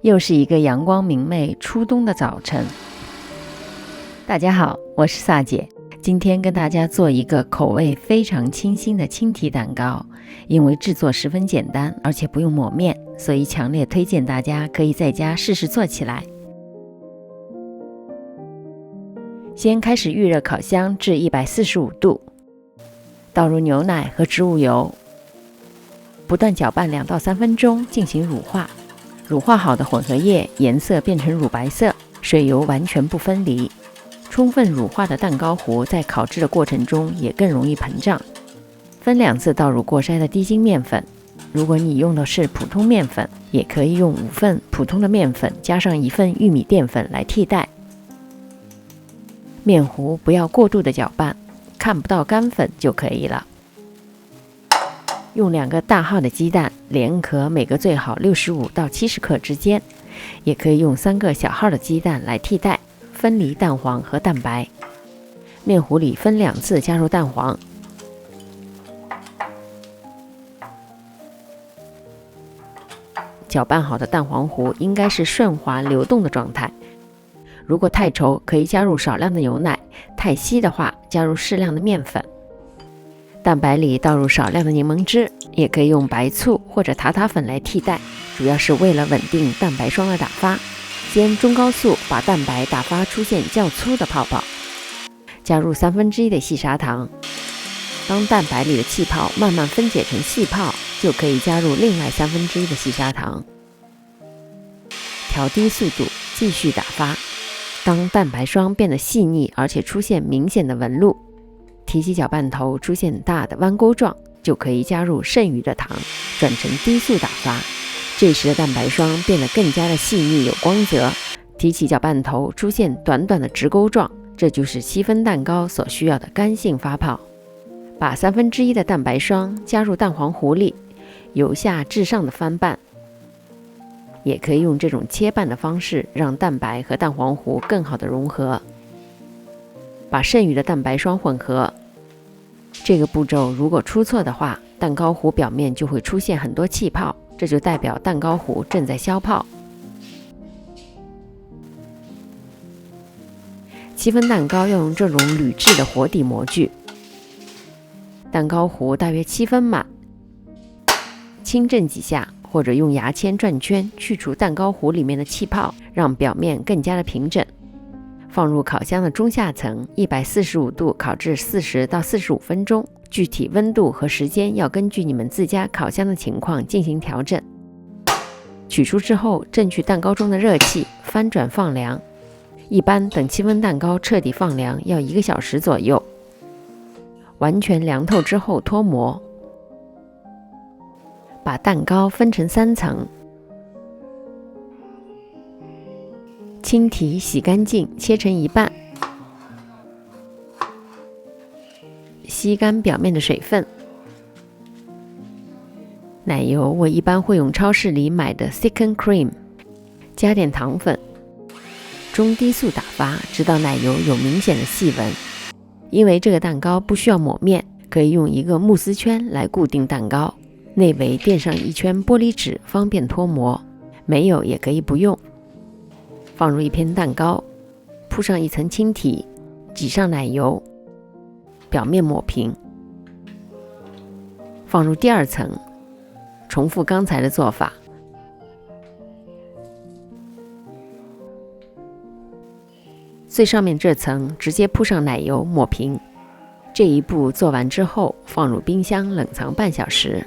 又是一个阳光明媚初冬的早晨。大家好，我是萨姐，今天跟大家做一个口味非常清新的青提蛋糕。因为制作十分简单，而且不用抹面，所以强烈推荐大家可以在家试试做起来。先开始预热烤箱至145度，倒入牛奶和植物油，不断搅拌2到3分钟进行乳化。乳化好的混合液颜色变成乳白色，水油完全不分离。充分乳化的蛋糕糊在烤制的过程中也更容易膨胀。分2次倒入过筛的低筋面粉，如果你用的是普通面粉，也可以用5份普通的面粉加上1份玉米淀粉来替代。面糊不要过度的搅拌，看不到干粉就可以了。用2个大号的鸡蛋，连壳每个最好65到70克之间，也可以用3个小号的鸡蛋来替代，分离蛋黄和蛋白。面糊里分2次加入蛋黄。搅拌好的蛋黄糊应该是顺滑流动的状态，如果太稠可以加入少量的牛奶，太稀的话加入适量的面粉。蛋白里倒入少量的柠檬汁，也可以用白醋或者塔塔粉来替代，主要是为了稳定蛋白霜的打发。先中高速把蛋白打发出现较粗的泡泡，加入1/3的细砂糖。当蛋白里的气泡慢慢分解成细泡，就可以加入另外1/3的细砂糖。调低速度，继续打发。当蛋白霜变得细腻，而且出现明显的纹路，提起搅拌头出现大的弯钩状，就可以加入剩余的糖，转成低速打发。这时的蛋白霜变得更加的细腻有光泽，提起搅拌头出现短短的直钩状，这就是7分蛋糕所需要的干性发泡。把1/3的蛋白霜加入蛋黄糊里，由下至上的翻拌，也可以用这种切拌的方式让蛋白和蛋黄糊更好的融合。把剩余的蛋白霜混合，这个步骤如果出错的话，蛋糕糊表面就会出现很多气泡，这就代表蛋糕糊正在消泡。7分蛋糕要用这种铝制的活底模具，蛋糕糊大约7分满，轻震几下，或者用牙签转圈去除蛋糕糊里面的气泡，让表面更加的平整。放入烤箱的中下层，145度烤制40到45分钟，具体温度和时间要根据你们自家烤箱的情况进行调整。取出之后，震去蛋糕中的热气，翻转放凉。一般等7分蛋糕彻底放凉要1个小时左右。完全凉透之后脱模，把蛋糕分成3层。青提洗干净，切成1半，吸干表面的水分。奶油我一般会用超市里买的 Thicken Cream， 加点糖粉，中低速打发，直到奶油有明显的细纹。因为这个蛋糕不需要抹面，可以用一个慕斯圈来固定蛋糕，内围垫上1圈玻璃纸，方便脱模。没有也可以不用。放入1片蛋糕，铺上1层青提，挤上奶油，表面抹平。放入第2层，重复刚才的做法。最上面这层直接铺上奶油抹平。这一步做完之后，放入冰箱冷藏半小时。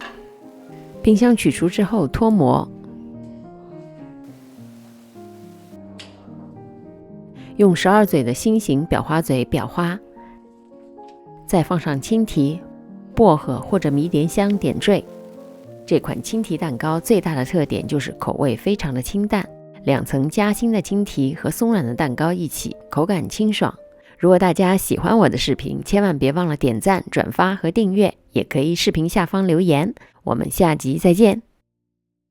冰箱取出之后脱模，用12嘴的心形裱花嘴裱花，再放上青提、薄荷或者迷迭香点缀。这款青提蛋糕最大的特点就是口味非常的清淡，2层夹心的青提和松软的蛋糕一起，口感清爽。如果大家喜欢我的视频，千万别忘了点赞、转发和订阅，也可以视频下方留言。我们下集再见。